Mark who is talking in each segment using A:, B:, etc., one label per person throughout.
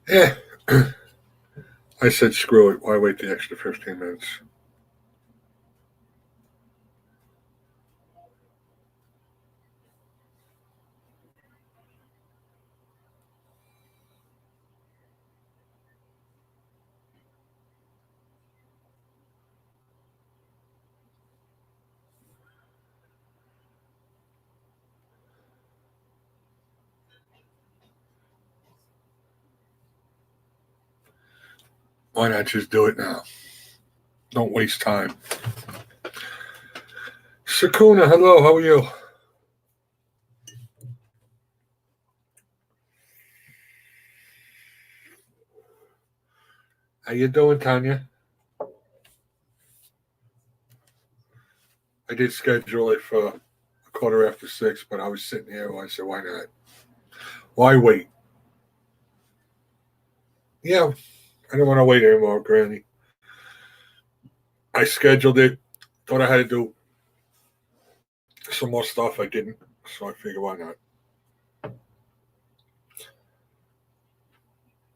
A: Yeah. I said, screw it. Why wait the extra 15 minutes? Why not just do it now? Don't waste time. Sakuna, hello. How are you? How you doing, Tanya? I did schedule it for a quarter after 6, but I was sitting here and I said, why not? Why wait? Yeah, I don't want to wait anymore, Granny. I scheduled it. Thought I had to do some more stuff. I didn't, so I figured why not.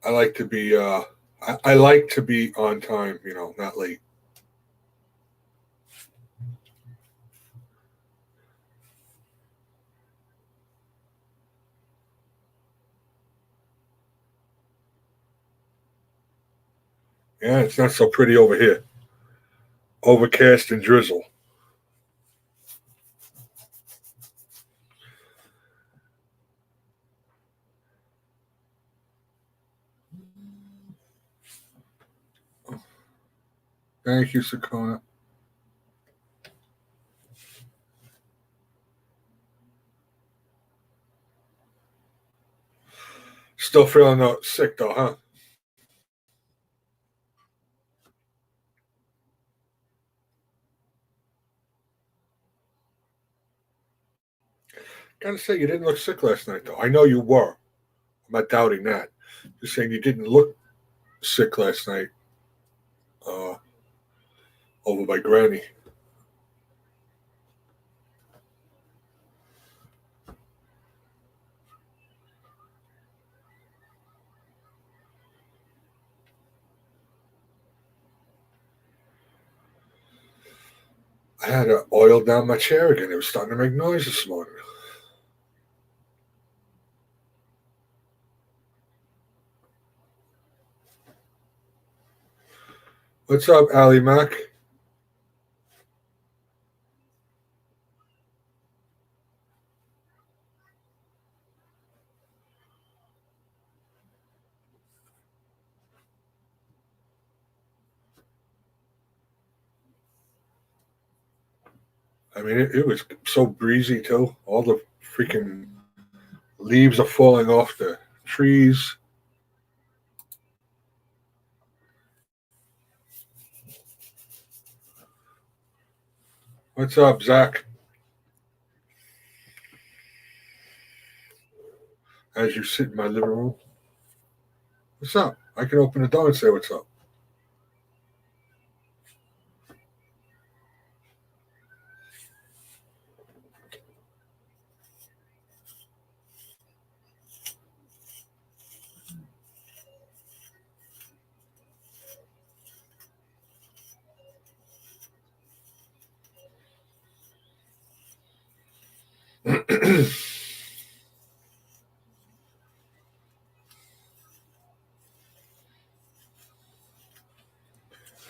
A: I like to be. I like to be on time. Not late. Yeah, it's not so pretty over here. Overcast and drizzle. Thank you, Sakona. Still feeling sick though, huh? Gotta say, you didn't look sick last night though. I know you were. I'm not doubting that. Just saying you didn't look sick last night. Uh, over by Granny. I had to oil down my chair again. It was starting to make noise this morning. What's up, Ali Mac? I mean, it was so breezy too. All the freaking leaves are falling off the trees. What's up, Zach? As you sit in my living room. What's up? I can open the door and say what's up.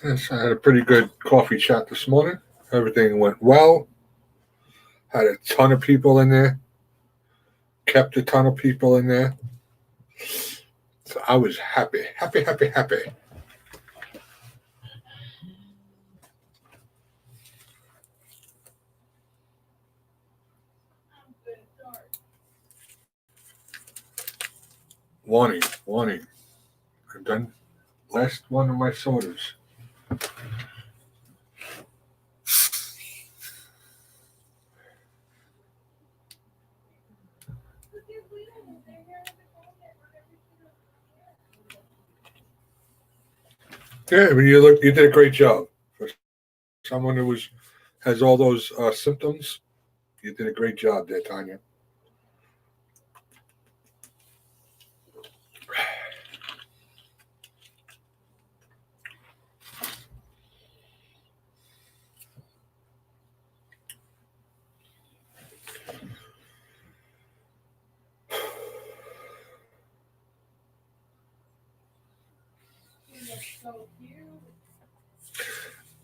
A: Yes, I had a pretty good coffee chat this morning. Everything went well. Had a ton of people in there. Kept a ton of people in there. So I was happy, happy, happy, happy. Warning, warning. I've done last one of my sodas. Yeah, I mean, you did a great job for someone who has all those symptoms. You did a great job there, Tanya.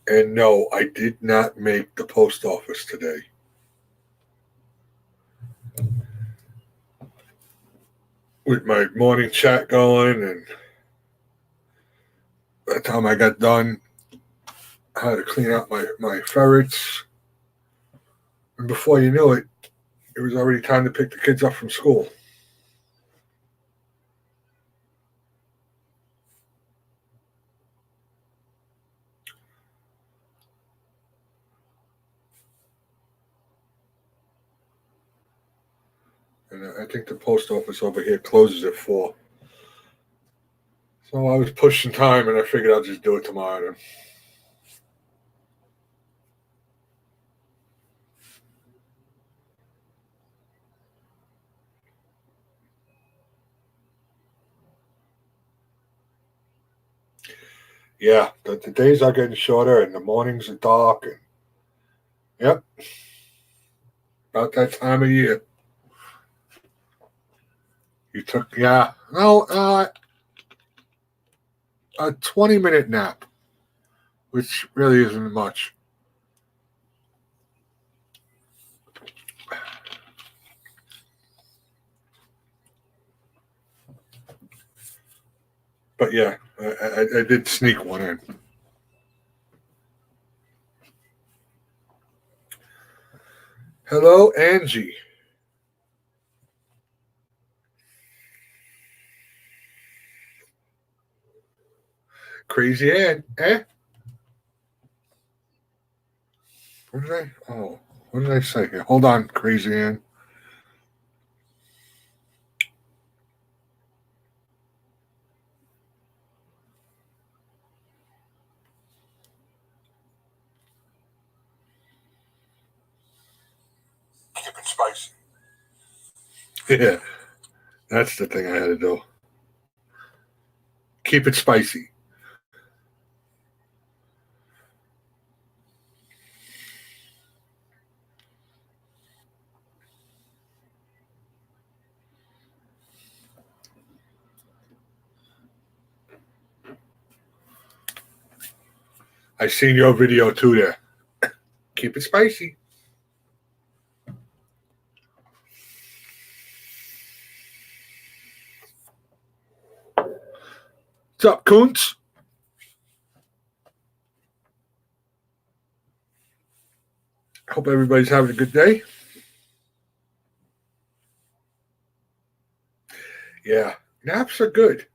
A: And no, I did not make the post office today. With my morning chat going, and by the time I got done, I had to clean out my ferrets. And before you knew it, it was already time to pick the kids up from school. And I think the post office over here closes at 4. So I was pushing time, and I figured I'll just do it tomorrow then. Yeah, the days are getting shorter, and the mornings are dark. And yep, about that time of year. You took, yeah, no, a 20-minute nap, which really isn't much. But yeah, I did sneak one in. Hello, Angie. Crazy Ann, eh? What did I? Oh, what did I say here? Hold on, Crazy Ann. Keep it spicy. Yeah, that's the thing I had to do. Keep it spicy. I seen your video too there. Keep it spicy. What's up, Kuntz? Hope everybody's having a good day. Yeah, naps are good.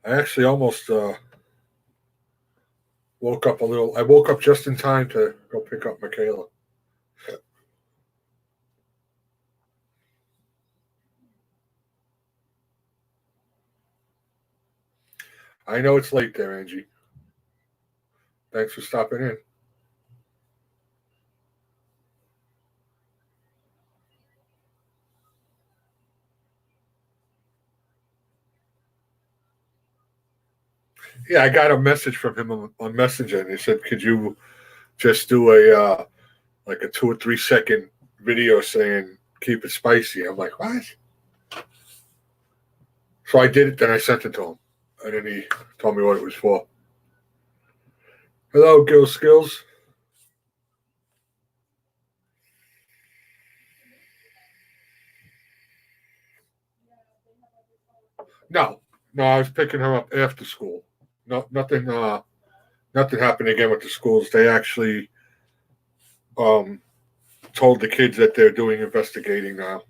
A: I actually almost woke up a little. I woke up just in time to go pick up Michaela. I know it's late there, Angie. Thanks for stopping in. Yeah, I got a message from him on Messenger, and he said, "Could you just do a like a 2 or 3 second video saying keep it spicy?" I'm like, "What?" So I did it. Then I sent it to him, and then he told me what it was for. Hello, Gil Skills. No, no, I was picking her up after school. No, nothing. Nothing happened again with the schools. They actually um, told the kids that they're doing investigating now.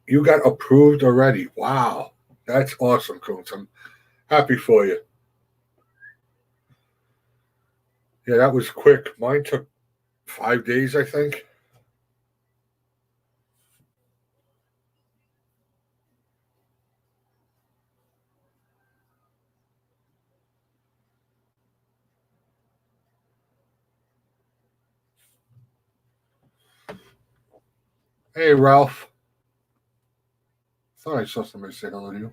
A: You got approved already. Wow, that's awesome, Coons. I'm happy for you. Yeah, that was quick. Mine took 5 days, I think. Hey, Ralph. Thought I saw somebody say hello to you.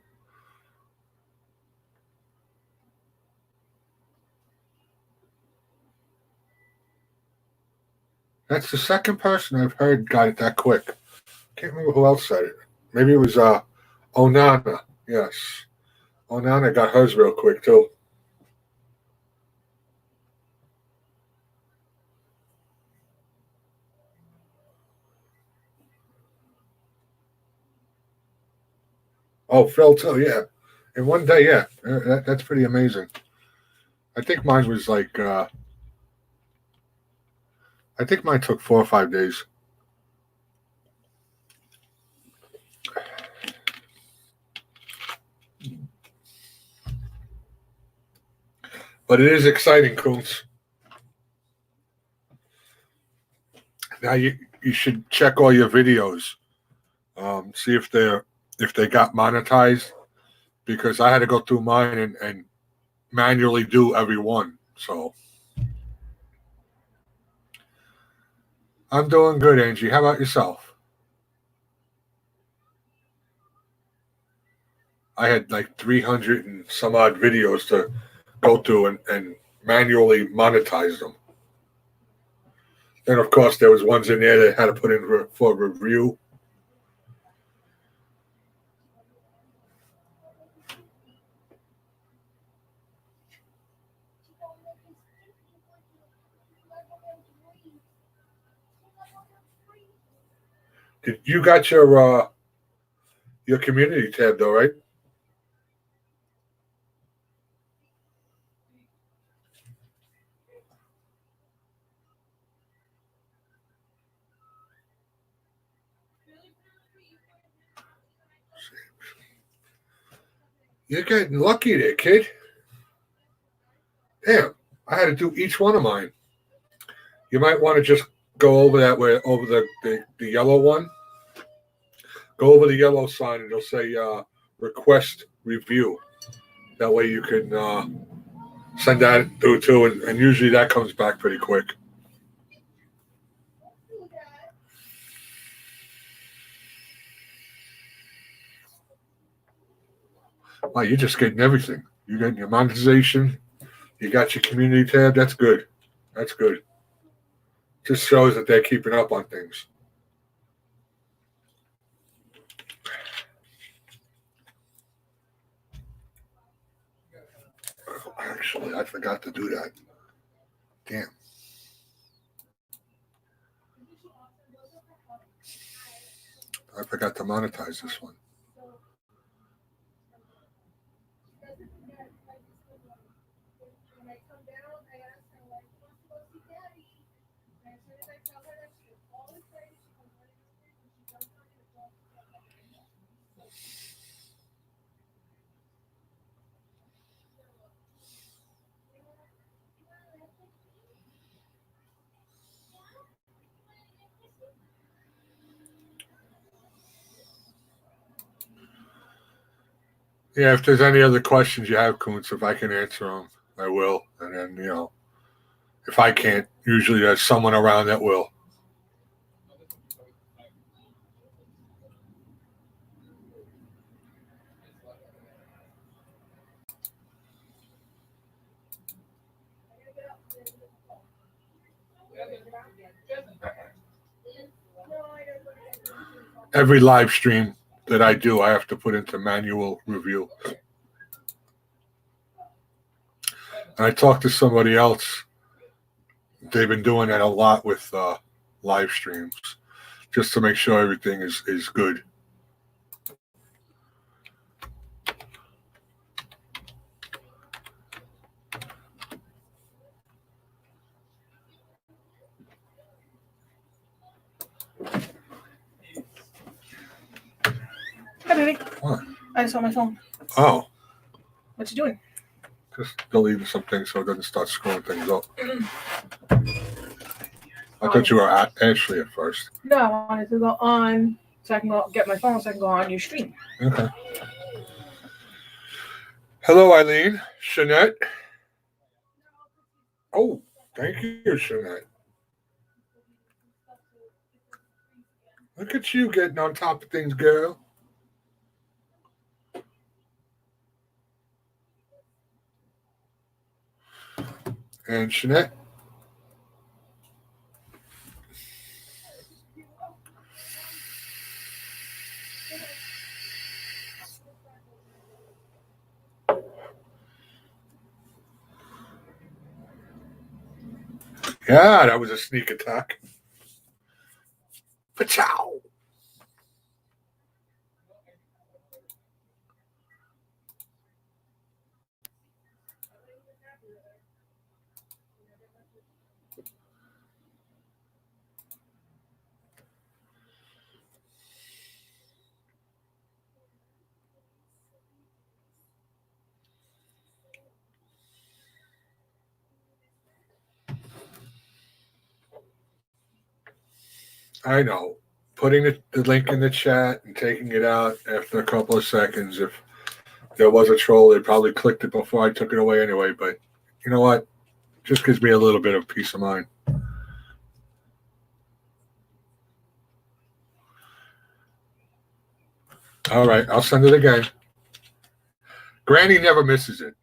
A: That's the second person I've heard got it that quick. Can't remember who else said it. Maybe it was Onana. Yes. Onana got hers real quick too. Oh, Phil too, yeah. In one day, yeah. That's pretty amazing. I think mine was like I think mine took 4 or 5 days. But it is exciting, Coons. Now you should check all your videos. See if they got monetized because I had to go through mine and manually do every one. So I'm doing good, Angie. How about yourself? I had like 300 and some odd videos to go through and manually monetize them. And of course, there was ones in there that had to put in for review. Did you got your community tab though, right? You're getting lucky there, kid. Damn, I had to do each one of mine. You might want to just go over that way, over the yellow one. Go over the yellow sign and it'll say request review. That way you can send that through too, and usually that comes back pretty quick. Wow, you're just getting everything. You're getting your monetization. You got your community tab. That's good. That's good. Just shows that they're keeping up on things. Actually, I forgot to do that. Damn. I forgot to monetize this one. Yeah, if there's any other questions you have, Kuntz, if I can answer them, I will. And then, if I can't, usually there's someone around that will. Every live stream that I do, I have to put into manual review. And I talked to somebody else. They've been doing that a lot with live streams, just to make sure everything is good.
B: Hi, baby.
A: What?
B: I just saw my phone.
A: Oh,
B: What you doing?
A: just deleting some things so it doesn't start screwing things up. I thought you were at Ashley at first.
B: No, I wanted to go on so I can go get my phone so I can go on your stream.
A: Okay. Hello, Eileen. Shanette. Oh, thank you, Shanette. Look at you getting on top of things, girl. And Shanette. Yeah, that was a sneak attack. Pachow! I know. Putting the link in the chat and taking it out after a couple of seconds. If there was a troll, they probably clicked it before I took it away anyway. But you know what? Just gives me a little bit of peace of mind. All right, I'll send it again. Granny never misses it.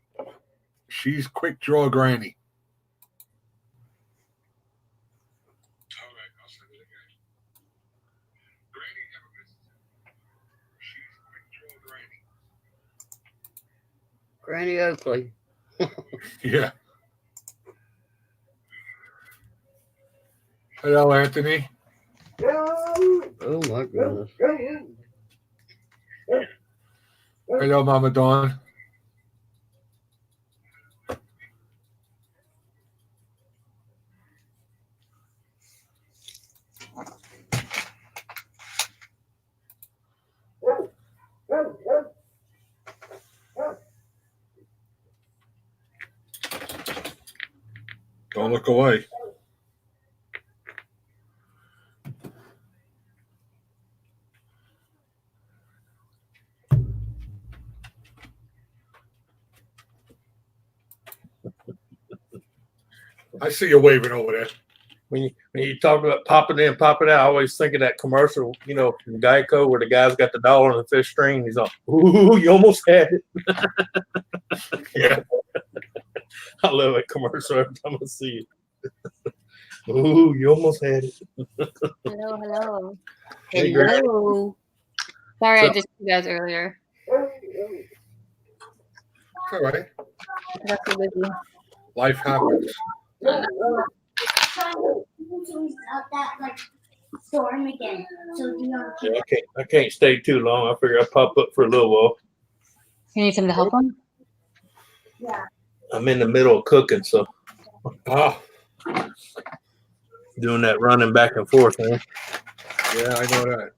A: She's quick draw Granny. All right, I'll send it again. Granny never misses it. She's quick draw Granny.
C: Granny Oakley.
A: Yeah. Hello, Anthony.
C: Oh my goodness.
A: Hello, Mama Dawn. Don't look away. I see you waving over there.
D: When you talk about popping in, popping out, I always think of that commercial, you know, from Geico where the guy's got the dollar on the fish string. He's like, "Ooh, you almost had it."
A: Yeah.
D: I love that commercial every time I see it. Ooh, you almost had it.
E: Hello, hello.
D: Hey, Greg.
E: Hello. Sorry,
D: So-
E: I just you guys earlier.
A: It's all right.
E: I got so busy.
A: Life happens.
F: Out that like storm again. So do not
D: Yeah, I can't stay too long. I figure I'll pop up for a little while.
E: You need someone to help him?
F: yeah.
D: I'm in the middle of cooking, so
A: Oh,
D: doing that running back and forth, man.
A: yeah, I know that.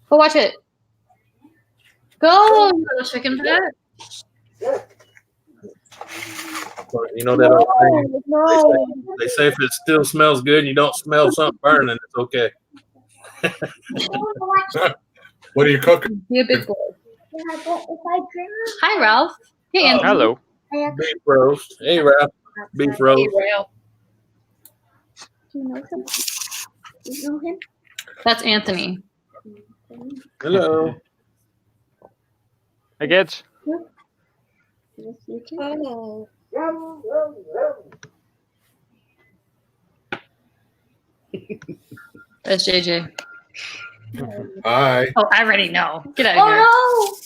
E: Go watch it. Go, little chicken pet.
D: But you know that old saying,
E: No.
D: they say if it still smells good and you don't smell something burning, it's okay.
A: What are you cooking?
E: Be a big boy.
F: If I drink,
E: Hi, Ralph. Hey,
D: Oh,
E: Anthony.
G: Hello.
D: Beef roast. Hey, Ralph. Beef
E: Hey,
D: roast.
E: Rail.
F: do you know him? Do you know him?
E: That's Anthony.
D: Hello.
G: Hey, kids.
F: Yes, you too.
E: Oh. That's JJ.
A: Hi.
E: Oh, I already know. Get out of here.
F: Oh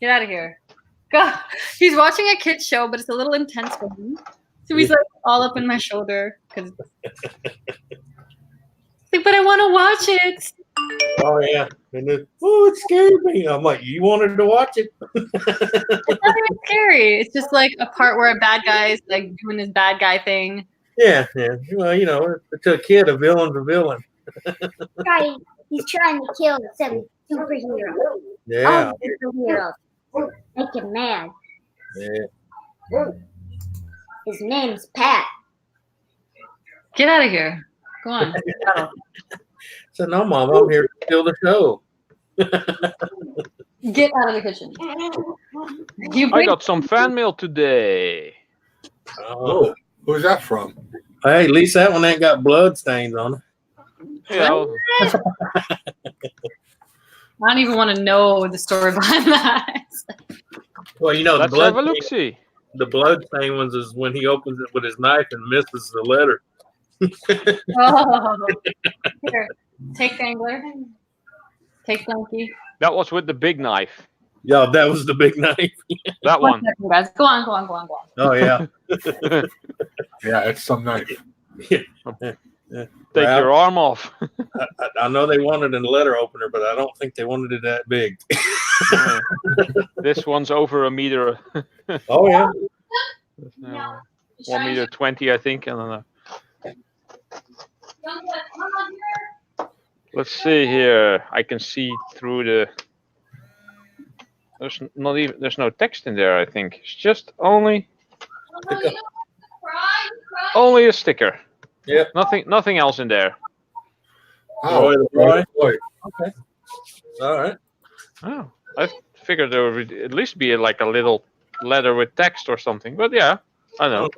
E: Get out of here. God, he's watching a kid's show, but it's a little intense for him. So he's like all up in my shoulder. Like, but I want to watch it.
D: Oh yeah. And then, oh, it scared me. I'm like, you wanted to watch it?
E: It's not even scary. It's just like a part where a bad guy is like doing his bad guy thing.
D: Yeah, yeah. Well, you know, to a kid, a villain's a villain.
F: no! He's trying to kill some superhero.
D: Yeah.
F: All the superheroes. Make him mad.
D: Yeah.
F: His name's Pat.
E: Get out of here. Go on.
D: So no, Mom, I'm here to steal the show.
E: Get out of the kitchen. You
G: I
E: bring
G: got some fan mail today.
D: Oh.
A: Who's that from?
D: Hey, at least that one ain't got blood stains on it.
G: Yeah,
E: I don't even want to know the story behind that.
D: Well, you know,
G: let's have a look. See.
D: the blood stain ones is when he opens it with his knife and misses the letter.
E: Oh. Here, take Dangler. Take Donkey.
G: That was with the big knife.
D: Yeah, that was the big knife.
G: That one.
E: Second, guys. Go on, go on, go on, go on.
D: Oh yeah.
A: Yeah, it's some knife.
G: Take
D: Ralph,
G: your arm off.
D: I know they wanted a letter opener, but I don't think they wanted it that big.
G: Yeah. This one's over a meter.
D: Oh yeah.
G: 1.20 meters, I think. I don't know. Let's see here. I can see through the. There's not even. There's no text in there. I think it's just only a sticker.
D: Yep.
G: Nothing else in there.
D: Roy the Roy.
A: Boy.
D: All right.
G: Oh, I figured there would at least be like a little letter with text or something. But yeah, I know.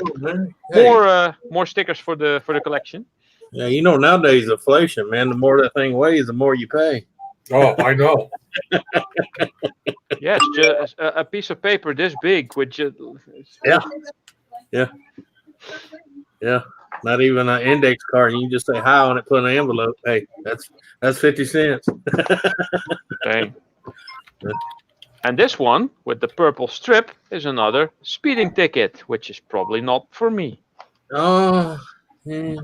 D: Hey,
G: More stickers for the collection.
D: yeah, you know nowadays inflation, man. The more that thing weighs, the more you pay.
A: Oh, I know.
G: Yes, just a piece of paper this big with just.
D: Yeah. Not even an index card. You can just say hi on it, put in an envelope. Hey, that's 50 cents.
G: Dang. And this one with the purple strip is another speeding ticket, which is probably not for me.
D: Oh, yeah.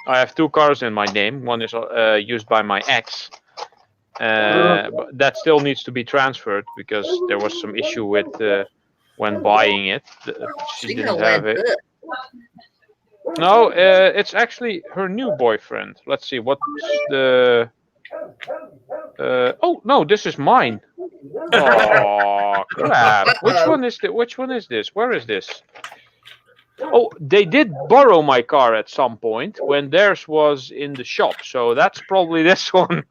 G: I have 2 cars in my name. One is used by my ex. But that still needs to be transferred because there was some issue with when buying it. She didn't have it. No, it's actually her new boyfriend. Let's see, what's the... oh, no, this is mine. Oh, crap. Which one is this? Where is this? Oh, they did borrow my car at some point when theirs was in the shop. So that's probably this one.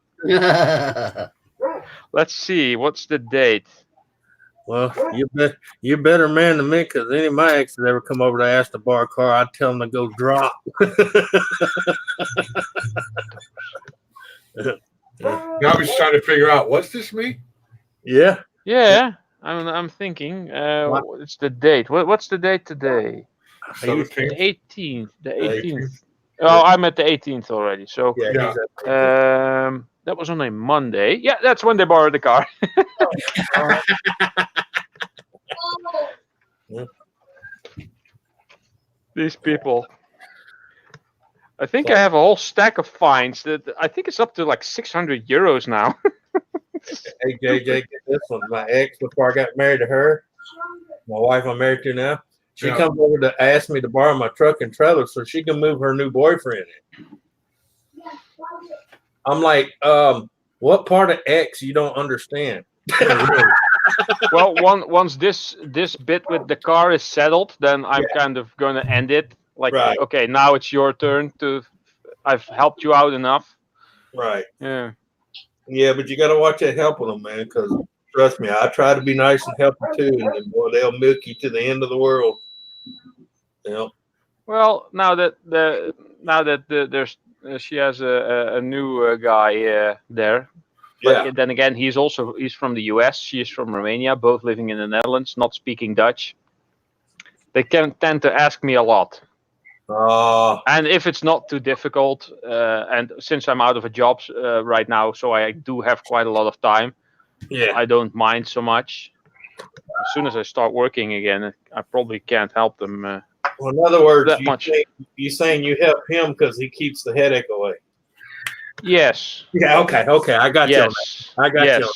G: Let's see, what's the date?
D: Well, you better man than me, because any of my exes ever come over to ask to borrow a car, I'd tell them to go drop.
A: Now I'm just trying to figure out, what's this me?
D: Yeah.
G: Yeah, I'm thinking. It's the date. What's the date today? The
A: 17th?
G: 18th. The 18th. Oh, I'm at the 18th already. So
D: Yeah.
G: that was on a Monday. Yeah, that's when they borrowed the car. These people. I think I have a whole stack of fines that I think it's up to like 600 euros now.
D: Hey, JJ, get this one. My ex, before I got married to her, my wife I'm married to now, she
A: Yeah.
D: comes over to ask me to borrow my truck and trailer so she can move her new boyfriend in. I'm like, what part of X you don't understand?
G: Well, once this bit with the car is settled, then I'm kind of going to end it. Like,
D: Right.
G: okay, now it's your turn to. I've helped you out enough.
D: Right.
G: Yeah.
D: Yeah, but you got to watch that helping them, man, because trust me, I try to be nice and helping too, and then, boy, they'll milk you to the end of the world. You know?
G: Well, now that there's she has a new guy there.
D: Yeah.
G: But then again, he's from the US. She is from Romania, both living in the Netherlands, not speaking Dutch. They can tend to ask me a lot. And if it's not too difficult, and since I'm out of a job right now, so I do have quite a lot of time,
D: Yeah.
G: I don't mind so much. As soon as I start working again, I probably can't help them
D: Well, in other words,
G: that much.
D: you saying you help him because he keeps the headache away.
G: Yes.
D: Yeah. Okay. I got you. On that.
G: Yes.
D: I got
G: you.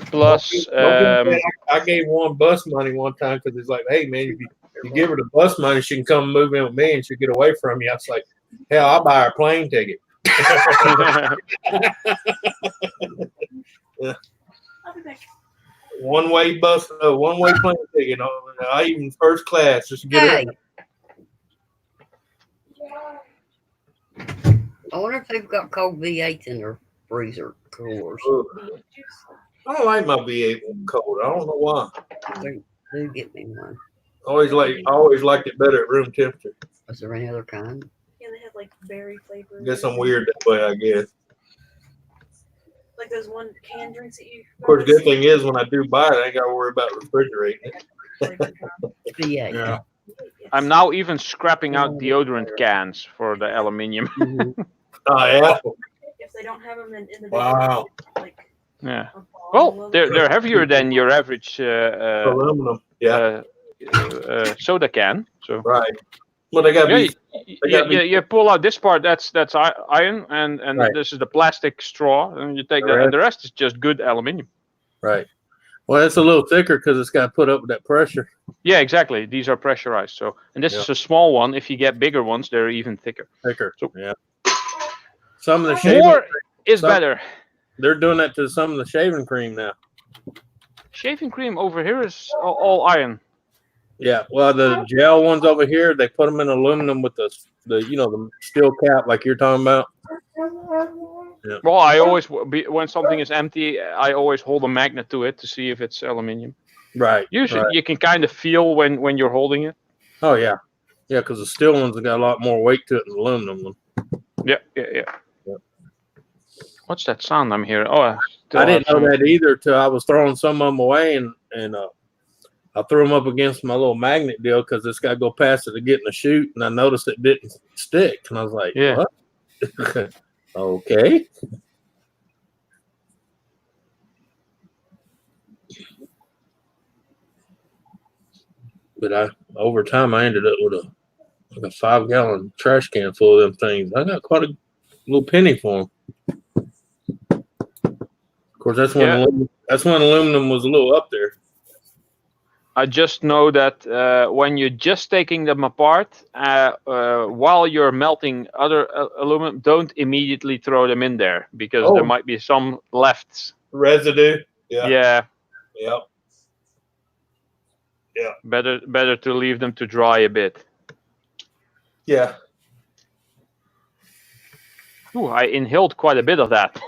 G: Plus,
D: I gave one bus money one time because it's like, hey man, if you give her the bus money, she can come move in with me and she'll get away from you. I was like, hell, I'll buy her a plane ticket.
B: I'll be back.
D: One-way plane ticket. I even first class just to get
C: Hey.
D: her.
C: I wonder if they've got cold V8s in their freezer coolers.
D: I don't like my V8 cold. I don't know why.
C: Do get me one.
D: I always liked it better at room temperature.
C: Is there any other kind?
B: Yeah, they have like berry flavor.
D: I guess I'm weird that way, I guess.
B: Like those one canned drinks that you.
D: Of course, the good thing is when I do buy it, I ain't got to worry about refrigerating it.
C: V8.
A: Yeah.
G: I'm now even scrapping out deodorant cans for the aluminium.
C: Mhm.
D: Oh, yeah.
B: If they don't have them in the
A: Wow.
B: like.
G: Yeah.
B: a ball
G: Well,
B: of
G: they're heavier than your average.
D: Aluminum. Yeah.
G: soda can. So
D: Right. Well, they got to
G: yeah,
D: be. They gotta be-
G: you pull out this part. That's iron, and
D: Right.
G: this is the plastic straw, and you take
D: The
G: that, and the rest is just good aluminium.
D: Right. Well, it's a little thicker because it's got to put up with that pressure.
G: Yeah, exactly. These are pressurized. So, and this is a small one. If you get bigger ones, they're even thicker.
D: Thicker.
G: So-
D: Yeah. Some of the shaving,
G: More is
D: some-
G: better.
D: they're doing that to some of the shaving cream now.
G: Shaving cream over here is all iron.
D: Yeah. Well, the gel ones over here, they put them in aluminum with the the steel cap like you're talking about. Yeah.
G: Well, I always when something is empty, I always hold a magnet to it to see if it's aluminium.
D: Right.
G: Usually,
D: right.
G: you can kind of feel when you're holding it.
D: Oh yeah. Yeah, because the steel ones have got a lot more weight to it than the aluminum one.
G: Yeah.
D: Yep.
G: What's that sound I'm hearing? Oh,
D: I didn't know that either till I was throwing some of them away, and I threw them up against my little magnet deal because it's got to go past it to get in the chute, and I noticed it didn't stick, and I was like,
G: Yeah.
D: what? Okay. But over time I ended up with a 5-gallon trash can full of them things. I got quite a little penny for them. Of course, that's when aluminum was a little up there.
G: I just know that when you're just taking them apart, while you're melting other aluminum, don't immediately throw them in there because there might be some left.
D: Residue.
G: Yeah.
D: Yep.
G: Better to leave them to dry a bit.
D: Yeah.
G: Ooh, I inhaled quite a bit of that.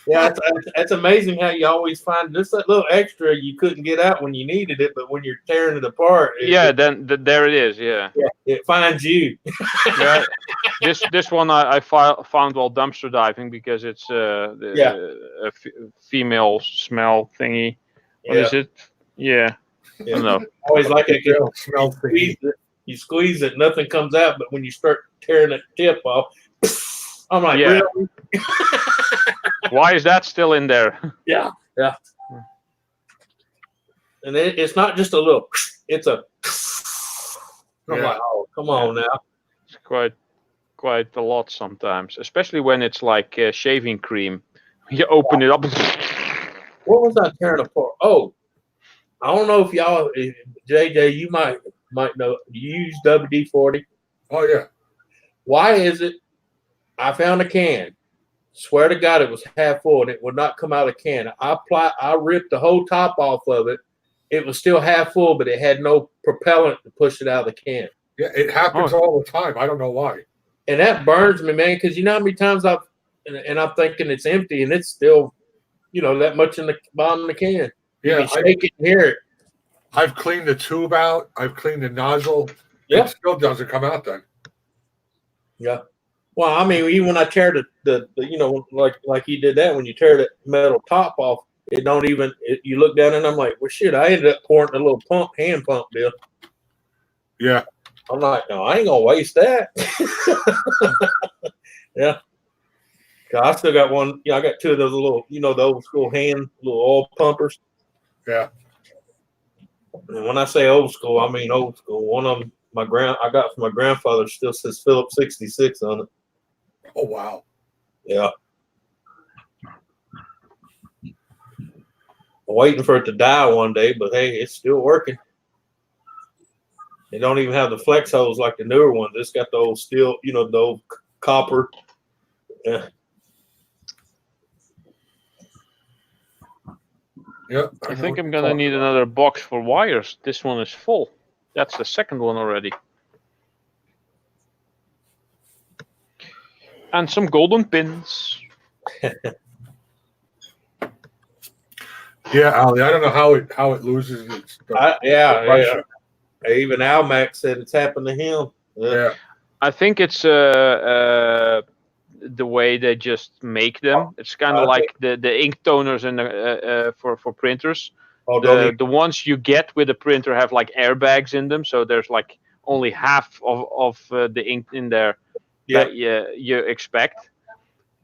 D: Yeah, it's amazing how you always find just that little extra you couldn't get out when you needed it, but when you're tearing it apart,
G: Then there it is. Yeah.
D: it finds you.
G: Yeah. This one I found while dumpster diving because it's a female smell thingy. What is it? Yeah. I don't know.
D: Always like it.
A: Smell
D: You squeeze it, nothing comes out, but when you start tearing that tip off, I'm like,
G: Yeah.
D: really?
G: Why is that still in there?
D: Yeah. And it's not just a little, it's a. I'm like, oh, come on now.
G: It's quite a lot sometimes, especially when it's like shaving cream. You open it up.
D: What was I tearing apart? Oh, I don't know if y'all, JJ, you might know. You use WD-40.
A: Oh yeah.
D: Why is it? I found a can. Swear to God, it was half full and it would not come out of the can. I ripped the whole top off of it. It was still half full, but it had no propellant to push it out of the can.
A: Yeah, it happens all the time. I don't know why.
D: And that burns me, man, because you know how many times I'm thinking it's empty and it's still, that much in the bottom of the can.
A: Yeah,
D: You can shake it and hear it.
A: I've cleaned the tube out. I've cleaned the nozzle.
D: Yeah.
A: It still doesn't come out then.
D: Yeah. Well, I mean, even when I tear the like you did that, when you tear that metal top off, it don't even, you look down and I'm like, well, shit, I ended up pouring a little hand pump deal.
A: Yeah.
D: I'm like, no, I ain't going to waste that. Yeah. I still got one, I got two of those little, the old school little oil pumpers.
A: Yeah.
D: And when I say old school, I mean old school. One of them, I got from my grandfather still says Phillips 66 on it.
A: Oh wow.
D: Yeah. I'm waiting for it to die one day, but hey, it's still working. They don't even have the flex hose like the newer ones. It's got the old steel, the old copper. Yeah.
A: Yep.
G: I think I'm gonna need another box for wires. This one is full. That's the second one already. And some golden pins.
A: Yeah, Ali. I don't know how it loses its.
D: Yeah. Even Almac said it's happened to him.
A: Yeah.
G: I think it's the way they just make them. It's kind of like the ink toners and for printers. The ones you get with a printer have like airbags in them, so there's like only half of the ink in there that you expect,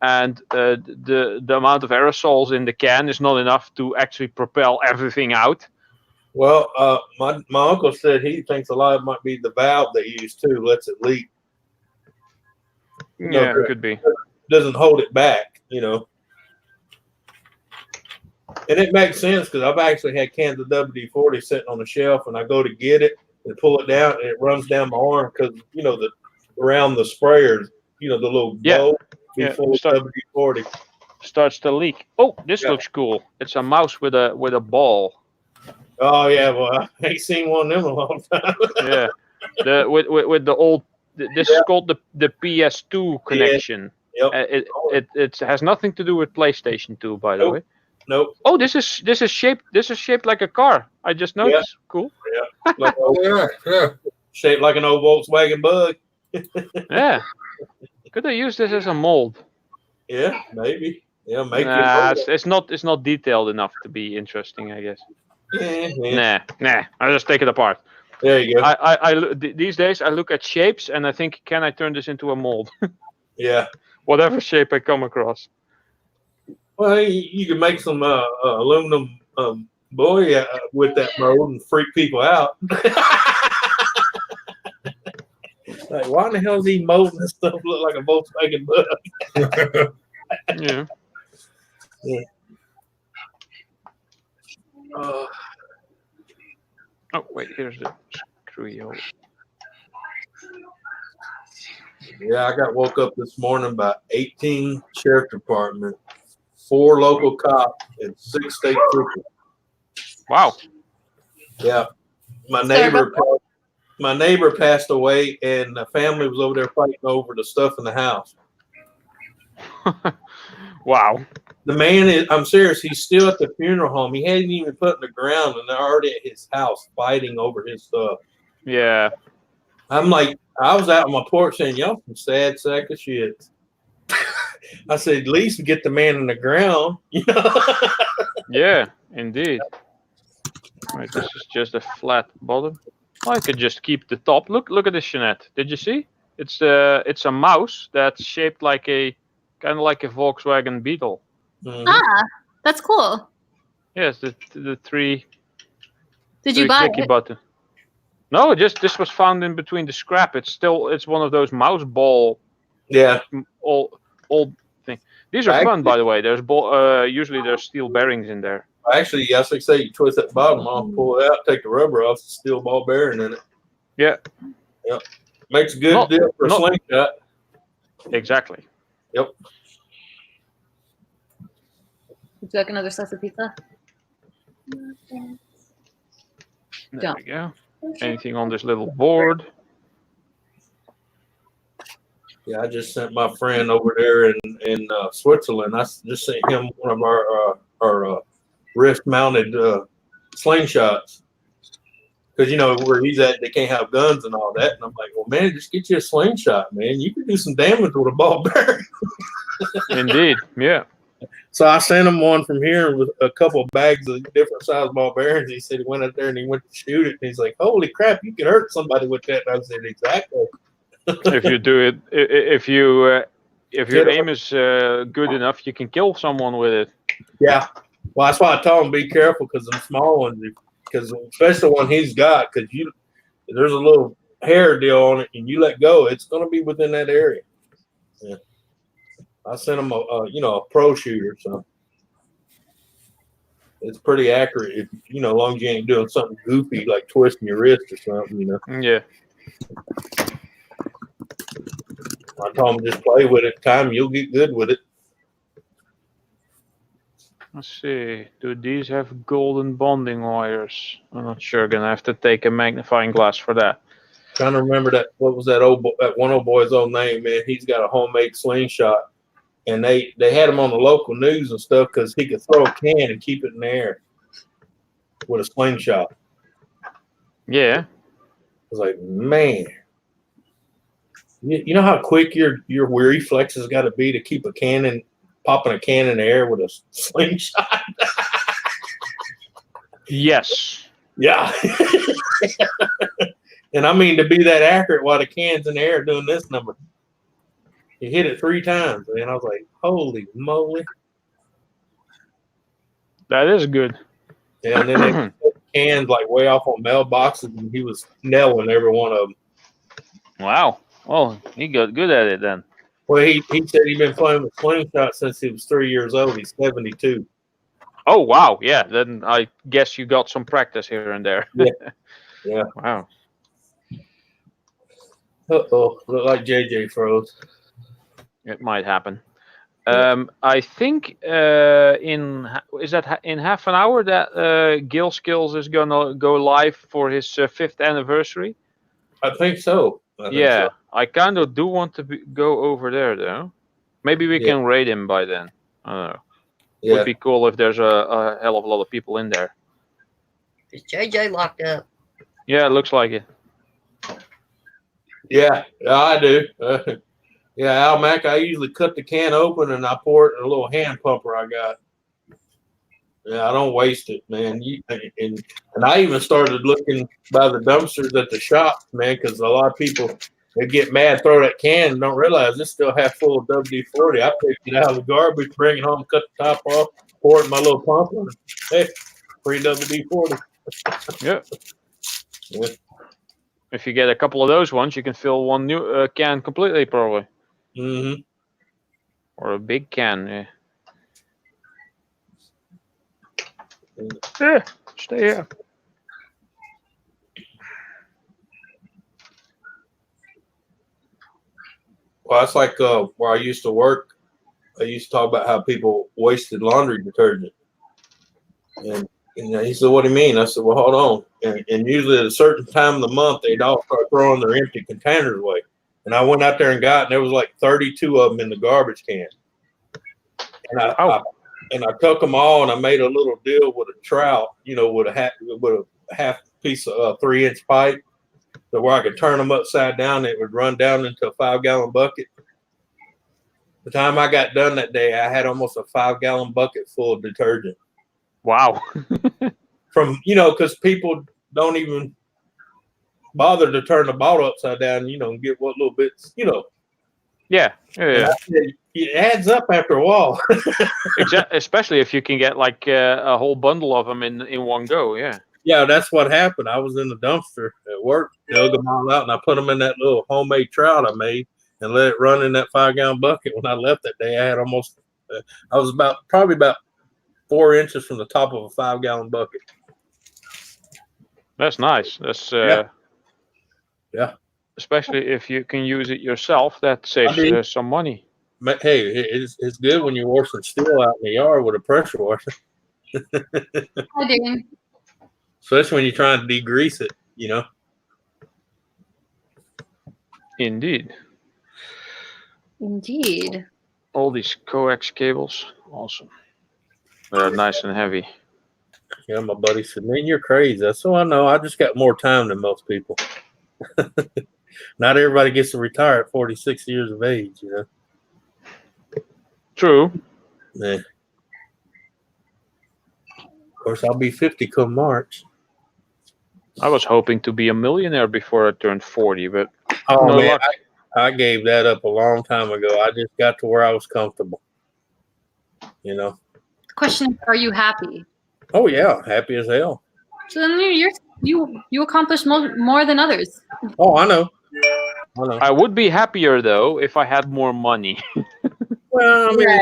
G: and the amount of aerosols in the can is not enough to actually propel everything out.
D: Well, my uncle said he thinks a lot of it might be the valve they use too, lets it leak. No,
G: Yeah,
D: good.
G: could be.
D: Doesn't hold it back, you know. And it makes sense because I've actually had cans of WD-40 sitting on the shelf, and I go to get it and pull it down, and it runs down my arm because you know around the sprayers, you know, the little bowl be
G: Yeah,
D: full of
G: start-
D: WD-40.
G: Starts to leak. Oh, this
D: Yeah.
G: looks cool. It's a mouse with a ball.
D: Oh yeah, well I ain't seen one of them in a long time.
G: Yeah, the with the old. This is called the PS2 connection.
D: Yep.
G: It has nothing to do with PlayStation 2, by the
D: Nope.
G: way.
D: Nope.
G: Oh, this is shaped like a car. I just noticed. Cool.
D: Like
A: Yeah.
D: shaped like an old Volkswagen Bug.
G: Yeah. Could I use this as a mold?
D: Yeah, maybe. Yeah, make
G: Nah,
D: it.
G: it's not detailed enough to be interesting, I guess.
D: Yeah.
G: Nah. I'll just take it apart.
D: There you go.
G: These days I look at shapes and I think, can I turn this into a mold?
D: Yeah.
G: Whatever shape I come across.
D: Well, you can make some aluminum buoy with that mold and freak people out. Like, why in the hell is he molding this stuff look like a Volkswagen Bug?
G: Yeah. Oh wait, here's the screwy hole.
D: Yeah, I got woke up this morning by 18 sheriff department, 4 local cops, and 6 state troopers.
G: Wow.
D: Yeah, my
E: Sorry,
D: neighbor passed away, and the family was over there fighting over the stuff in the house.
G: Wow.
D: The man is, I'm serious, he's still at the funeral home. He hadn't even put in the ground, and they're already at his house fighting over his stuff.
G: Yeah.
D: I'm like, I was out on my porch saying, y'all some sad sack of shit. I said, at least get the man in the ground, you know?
G: Yeah, indeed. Right, this is just a flat bottom. I could just keep the top. Look at this, Jeanette. Did you see? It's a mouse that's shaped like a kind of like a Volkswagen Beetle.
D: Mhm.
E: Ah, that's cool.
G: Yes, the three.
E: Did you buy
G: clicky
E: it?
G: button. No, this was found in between the scrap. It's one of those mouse ball
D: Yeah.
G: old thing. These are fun, by the way. There's usually there's steel bearings in there.
D: Actually, yes, like I say, you twist that bottom off, pull it out, take the rubber off, steel ball bearing in it.
G: Yeah.
D: Yep. Makes a good
G: Not-
D: deal for a
G: not-
D: slingshot.
G: Exactly.
D: Yep.
E: Would you like another slice of pizza?
G: There
E: Don't.
G: we go. Anything on this little board?
D: Yeah, I just sent my friend over there in Switzerland. I just sent him one of our wrist-mounted slingshots. Because, you know, where he's at, they can't have guns and all that. And I'm like, well, man, just get you a slingshot, man. You can do some damage with a ball bearing.
G: Indeed. Yeah.
D: So I sent him one from here with a couple of bags of different size ball bearings. He said he went out there and he went to shoot it. And he's like, holy crap, you can hurt somebody with that. And I said, exactly.
G: If you do it, if your aim is good enough, you can kill someone with it.
D: Yeah. Well, that's why I told him be careful because them small ones, because especially the one he's got, because there's a little hair deal on it and you let go, it's going to be within that area. Yeah. I sent him a pro shooter, so it's pretty accurate. If, as long as you ain't doing something goofy like twisting your wrist or something,
G: Yeah.
D: I told him just play with it. Time you'll get good with it.
G: Let's see. Do these have golden bonding wires? I'm not sure. Gonna have to take a magnifying glass for that.
D: Trying to remember that. What was that that one old boy's old name? Man, he's got a homemade slingshot, and they had him on the local news and stuff because he could throw a can and keep it in the air with a slingshot.
G: Yeah.
D: I was like, man, you know how quick your reflexes got to be to keep popping a can in the air with a slingshot.
G: Yes.
D: Yeah. And I mean to be that accurate while the can's in the air doing this number. He hit it 3 times, and I was like, holy moly.
G: That is good.
D: Yeah, and then they cans like way off on mailboxes, and he was nailing every one of them.
G: Wow. Well, he got good at it then.
D: Well, he said he'd been playing with slingshot since he was 3 years old. He's 72.
G: Oh wow, yeah. Then I guess you got some practice here and there.
D: Yeah. Yeah.
G: Wow.
D: Uh-oh, look like JJ froze.
G: It might happen. I think in half an hour that Gil Skills is gonna go live for his 5th anniversary.
D: I think so. I think
G: Yeah,
D: so.
G: I kind of do want to go over there though. Maybe we
D: Yeah.
G: can raid him by then. I don't know.
D: Yeah.
G: Would be cool if there's a hell of a lot of people in there.
C: Is JJ locked up?
G: Yeah, it looks like it.
D: Yeah, I do. Yeah, Al Mac, I usually cut the can open and I pour it in a little hand pumper I got. Yeah, I don't waste it, man. And I even started looking by the dumpsters at the shop, man, because a lot of people, they get mad, throw that can, and don't realize it's still half full of WD-40. I picked it out of the garbage, bring it home, cut the top off, pour it in my little pumper. Hey, free WD-40.
G: Yeah.
D: Yeah.
G: If you get a couple of those ones, you can fill one new can completely, probably,
D: Mm-hmm.
G: or a big can. Yeah. Yeah. Stay here.
D: Well, that's like where I used to work. I used to talk about how people wasted laundry detergent. And he said, "What do you mean?" I said, "Well, hold on." And usually at a certain time of the month, they'd all start throwing their empty containers away. And I went out there and got, and there was like 32 of them in the garbage can. And I took them all, and I made a little deal with a trout, with a half piece of 3-inch pipe, so where I could turn them upside down, it would run down into a 5-gallon bucket. The time I got done that day, I had almost a 5-gallon bucket full of detergent.
G: Wow.
D: From because people don't even bother to turn the bottle upside down, and get what little bits,
G: Yeah. Yeah.
D: It adds up after a while.
G: Especially if you can get like a whole bundle of them in one go. Yeah.
D: Yeah, that's what happened. I was in the dumpster at work, dug them all out, and I put them in that little homemade trout I made and let it run in that 5-gallon bucket. When I left that day, I had I was probably about 4 inches from the top of a 5-gallon bucket.
G: That's nice. That's
D: Yeah.
G: Especially if you can use it yourself, that saves some money.
D: Hey, it's good when you're washing steel out in the yard with a pressure washer.
E: Hi, Darren.
D: Especially when you're trying to degrease it,
G: Indeed.
E: Indeed.
G: All these coax cables, awesome. They're nice and heavy.
D: Yeah, my buddy said, "Man, you're crazy." I said, "I know. I just got more time than most people." Not everybody gets to retire at 46 years of age,
G: True.
D: Yeah. Of course, I'll be 50 come March.
G: I was hoping to be a millionaire before I turned 40, but
D: Oh,
G: no
D: man,
G: luck.
D: I gave that up a long time ago. I just got to where I was comfortable,
E: The question is, are you happy?
D: Oh, yeah, happy as hell.
E: So then you accomplish more than others.
D: Oh, I know.
G: I would be happier though if I had more money.
D: Well, I mean,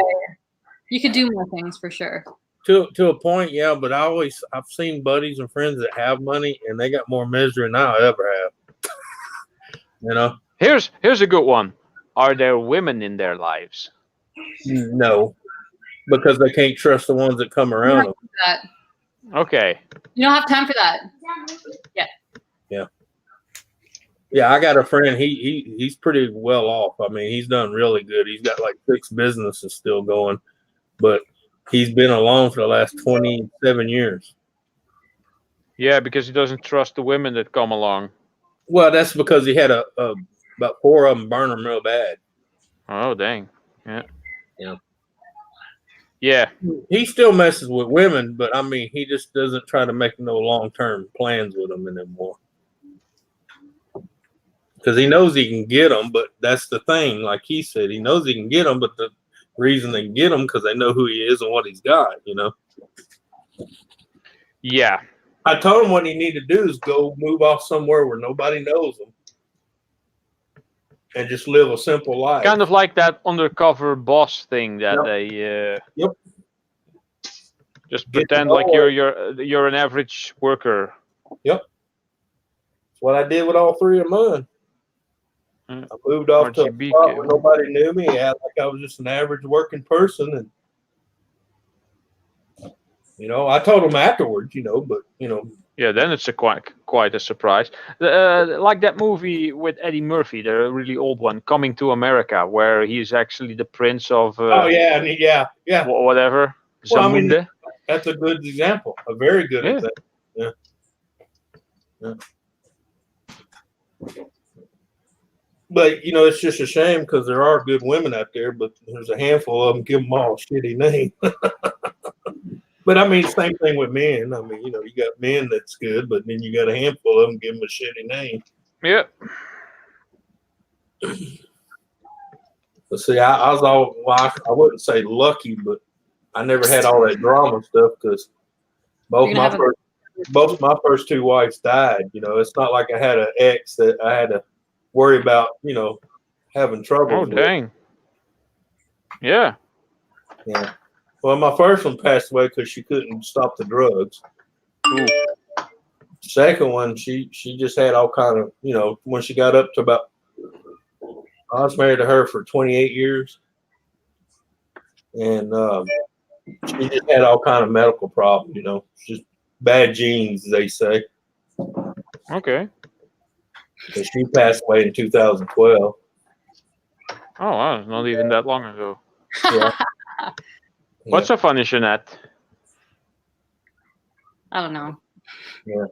E: You could do more things for sure.
D: to a point, yeah, but I've seen buddies and friends that have money and they got more misery than I'll ever have.
G: Here's a good one. Are there women in their lives?
D: No, because they can't trust the ones that come around them.
E: That
G: Okay.
E: you don't have time for that.
D: Yeah, I got a friend. He's pretty well off. I mean, he's done really good. He's got like 6 businesses still going, but he's been alone for the last 27 years.
G: Yeah, because he doesn't trust the women that come along.
D: Well, that's because he had about 4 of them burn him real bad.
G: Oh, dang. Yeah.
D: Yeah.
G: Yeah.
D: He still messes with women, but I mean, he just doesn't try to make no long-term plans with them anymore. Because he knows he can get them, but that's the thing. Like he said, he knows he can get them, but the reason they get him because they know who he is and what he's got.
G: Yeah.
D: I told him what he needed to do is go move off somewhere where nobody knows him, and just live a simple life.
G: Kind of like that undercover boss thing that
D: Yep.
G: they
D: Yep.
G: just
D: Get to
G: pretend
D: know
G: like
D: her.
G: you're an average worker.
D: That's what I did with all three of mine.
G: Mm.
D: I moved off to a
G: RGB
D: spot
G: cable.
D: where nobody knew me. I act like I was just an average working person, and I told them afterwards. But
G: Yeah, then it's quite a surprise. Like that movie with Eddie Murphy, the really old one, Coming to America, where he's actually the prince of
D: oh yeah, I mean, yeah,
G: whatever,
D: Well, I mean,
G: Zamunda.
D: that's a good example, a very good
G: Yeah.
D: example. Yeah. But it's just a shame because there are good women out there, but there's a handful of them give them all a shitty name. But I mean, same thing with men. I mean, you got men that's good, but then you got a handful of them give them a shitty name.
G: Yeah.
D: But see, I was all I wouldn't say lucky, but I never had all that drama stuff because both
E: You're gonna
D: my first two wives died. It's not like I had an ex that I had to worry about. Having trouble.
G: Oh dang. Yeah.
D: Yeah. Well, my first one passed away because she couldn't stop the drugs.
G: Ooh.
D: Second one, she just had all kind of, when she got up to about, I was married to her for 28 years, and she just had all kind of medical problems. Just bad genes, they say.
G: Okay.
D: And she passed away in 2012.
G: Oh wow, not even that long ago.
D: Yeah.
G: What's so funny, Jeanette?
E: I don't know.
D: Yeah.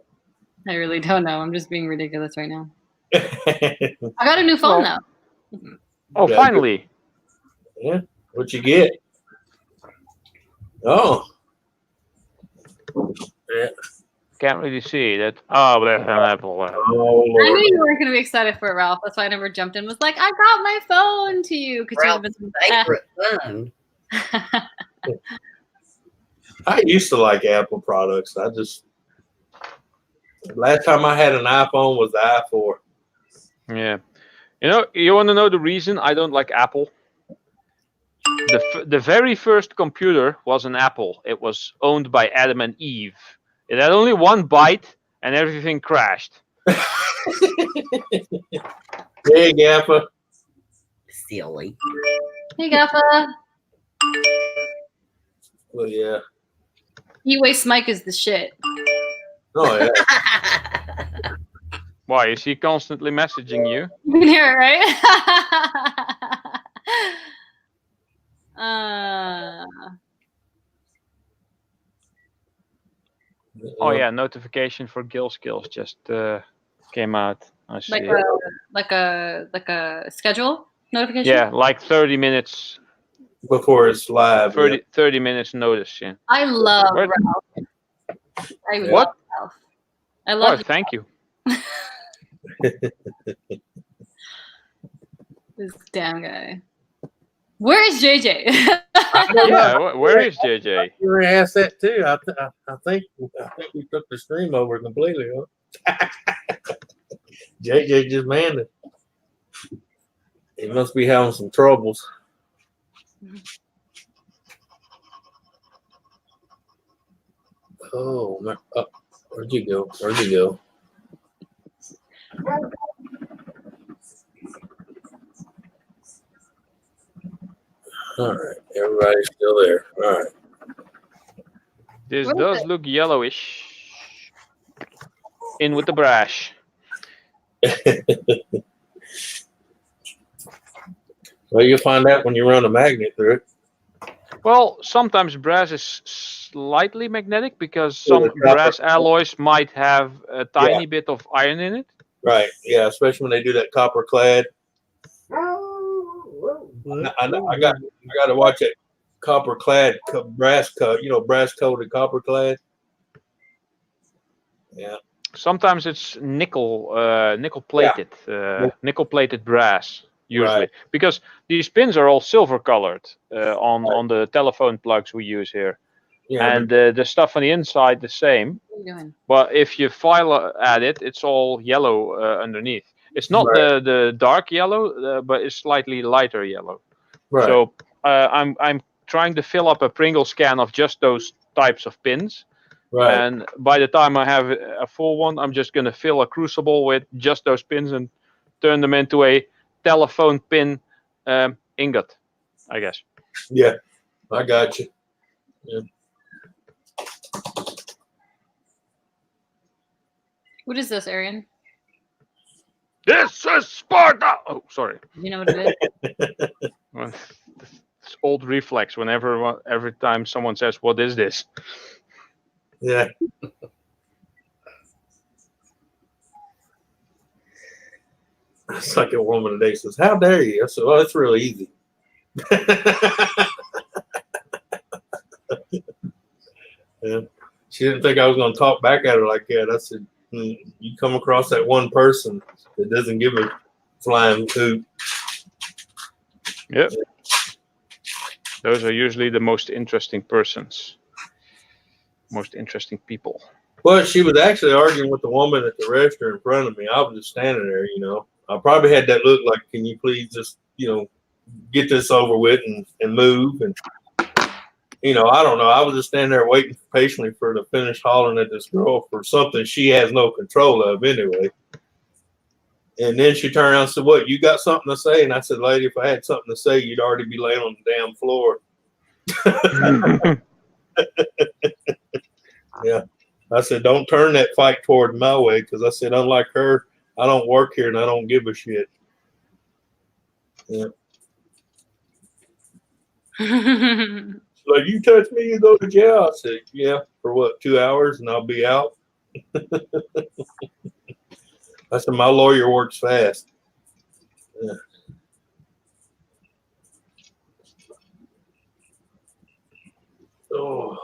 E: I really don't know. I'm just being ridiculous right now.
D: Yeah.
E: I got a new phone now.
G: Oh,
D: Yeah.
G: finally.
D: What you get? Oh. Yeah.
G: Can't really see that. Oh, there's an apple.
D: Oh,
E: I
D: Lord.
E: knew you weren't going to be excited for it, Ralph. That's why I never jumped in. Was like, I got my phone to you. Because you would have been
C: Favorite phone.
D: I used to like Apple products. Last time I had an iPhone was the i4.
G: Yeah. You want to know the reason I don't like Apple? The very first computer was an Apple. It was owned by Adam and Eve. It had only one byte and everything crashed.
D: Big Apple.
C: Silly.
E: Hey, Gaffa.
D: Well, yeah.
E: E-Waste Mike is the shit.
D: Oh, yeah.
G: Why? Is he constantly messaging you?
E: You can hear it, right?
G: Oh yeah, notification for Gil Skills just came out. I see.
E: like a schedule notification.
G: Yeah, like 30 minutes.
D: Before it's live.
G: 30 minutes notice. Yeah.
E: I love
G: What?
E: Ralph. I
G: What?
E: love Ralph. I
G: Oh,
E: love
G: thank you.
E: this damn guy. Where is JJ?
G: Yeah, where is JJ?
D: You were asked that too. I think we took the stream over completely. Huh? JJ just manned it. He must be having some troubles. Oh, where'd you go? Where'd you go? All right, everybody's still there. All right.
G: This
E: What is
G: does
E: it?
G: look yellowish. In with the brash.
D: Well, you'll find out when you run a magnet through it.
G: Well, sometimes brass is slightly magnetic because
D: Yeah,
G: some
D: the copper.
G: brass alloys might have a tiny bit of iron in it.
D: Right. Yeah, especially when they do that copper clad. I got to watch that copper clad brass coated copper clad. Yeah.
G: Sometimes it's nickel plated brass usually,
D: Right.
G: because these pins are all silver colored on the telephone plugs we use here,
D: Yeah.
G: and the stuff on the inside the same.
E: doing?
G: But if you file at it, it's all yellow underneath. It's not
D: Right.
G: the dark yellow, but it's slightly lighter yellow.
D: Right.
G: So I'm trying to fill up a Pringle scan of just those types of pins.
D: right.
G: And by the time I have a full one, I'm just going to fill a crucible with just those pins and turn them into a telephone pin ingot, I guess.
D: Yeah. I got you.
E: What is this, Arian?
G: This is Sparta! Oh, sorry.
E: Do you know what it is?
G: Well, it's old reflex every time someone says, "What is this?"
D: Yeah. It's like a woman today says, "How dare you?" I said, "Well, it's real easy." Yeah. She didn't think I was going to talk back at her like that. I said, "You come across that one person that doesn't give a flying hoot."
G: Yep. Those are usually the most interesting persons, most interesting people.
D: Well, she was actually arguing with the woman at the register in front of me. I was just standing there, you know. I probably had that look like, "Can you please just, you know, get this over with and move?" And, you know, I don't know. I was just standing there waiting patiently for her to finish hollering at this girl for something she has no control of anyway. And then she turned around and said, "What, you got something to say?" And I said, "Lady, if I had something to say, you'd already be laying on the damn floor." Yeah. I said, "Don't turn that fight toward my way," because I said, unlike her, I don't work here and I don't give a shit. Yeah. Like, "You touch me, you go to jail." I said, "Yeah, for what, 2 hours and I'll be out?" I said, "My lawyer works fast." Yeah. Oh.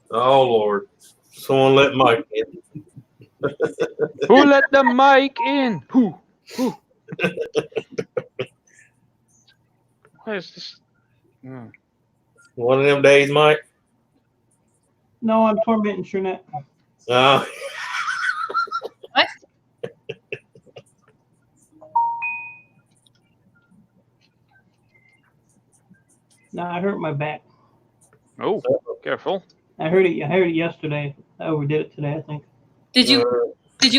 D: Oh Lord! Someone let Mike in.
G: Who let the mic in? Who? What is this? Hmm.
D: One of them days, Mike.
B: No, I'm tormenting Shernette.
D: Uh,
E: What?
B: No, I hurt my back.
G: Oh, careful.
B: I heard it yesterday. I overdid it today, I think.
E: Did you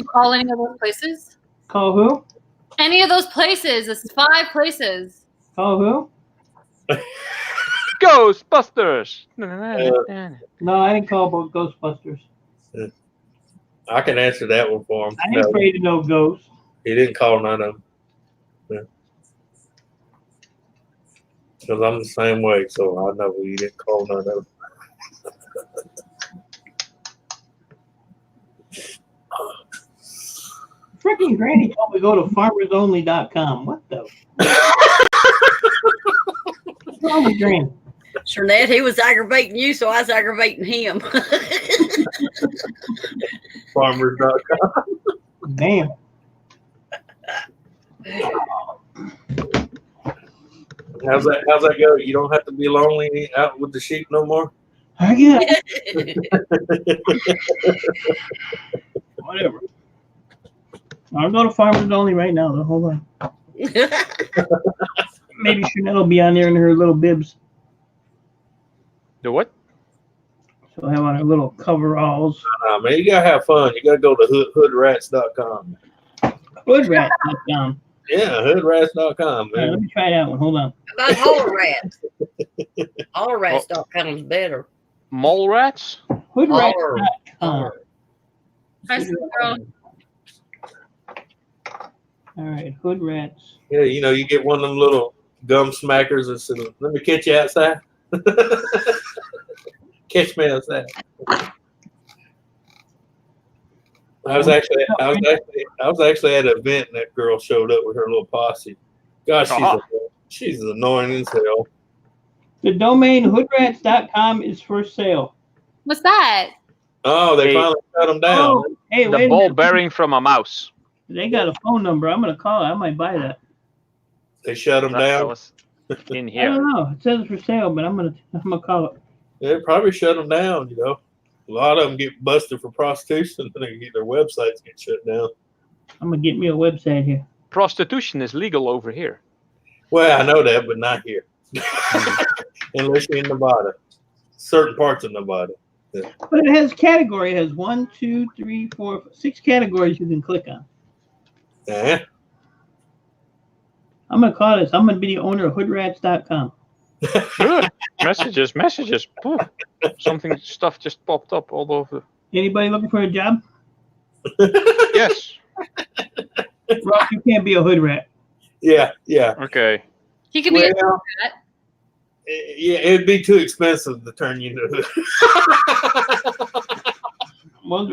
E: call any of those places?
B: Call who?
E: Any of those places? It's 5 places.
B: Call who?
G: Ghostbusters!
B: No, I didn't call about Ghostbusters.
D: I can answer that one for him.
B: I ain't afraid of no ghosts.
D: He didn't call none of them. Yeah. Because I'm the same way, so I know he didn't call none of them.
B: Freaking Granny told me to go to farmersonly.com. What the? What's wrong with Granny?
C: Shernette, he was aggravating you, so I was aggravating him.
D: Farmers.com.
B: Damn.
D: How's that go? You don't have to be lonely out with the sheep no more?
B: I get whatever. I'll go to Farmers Only right now, though. Hold on. Maybe Shernette will be on there in her little bibs.
G: The what?
B: She'll have on her little coveralls.
D: Nah, man, you gotta have fun. You gotta go to hoodrats.com.
B: Hoodrats.com.
D: Yeah, hoodrats.com,
B: All right,
D: man.
B: let me try that one. Hold on.
C: About Holler Rats. Holler Rats.com is better.
G: Mole rats?
B: Hoodrats.com.
E: Hi, girl.
B: All right, Hood Rats.
D: Yeah, you know, you get one of them little gum smackers and say, "Let me catch you outside." Catch me outside. I was actually at an event and that girl showed up with her little posse. Gosh, she's annoying as hell.
B: The domain hoodrats.com is for sale.
E: What's that?
D: Oh, they
G: Hey.
D: finally shut them down.
B: Oh, hey,
G: The
B: wait a
G: ball
B: minute.
G: bearing from a mouse.
B: They got a phone number. I'm going to call it. I might buy that.
D: They shut them
G: That
D: down.
G: was in
B: I
G: here.
B: don't know. It says for sale, but I'm gonna call it.
D: They probably shut them down. A lot of them get busted for prostitution, and they get their websites get shut down.
B: I'm gonna get me a website here.
G: Prostitution is legal over here.
D: Well, I know that, but not here, unless you're in Nevada, certain parts of Nevada.
B: But it has category. It has 1, 2, 3, 4, 6 categories you can click on.
D: Eh?
B: I'm gonna call this. I'm gonna be the owner of hoodrats.com.
G: Good. Messages. Poof. Stuff just popped up all over.
B: Anybody looking for a job?
G: Yes.
B: Ross, you can't be a hood rat.
D: Yeah.
G: Okay.
E: He could be a
D: Well,
E: rat.
D: yeah, it'd be too expensive to turn you into.
B: Well,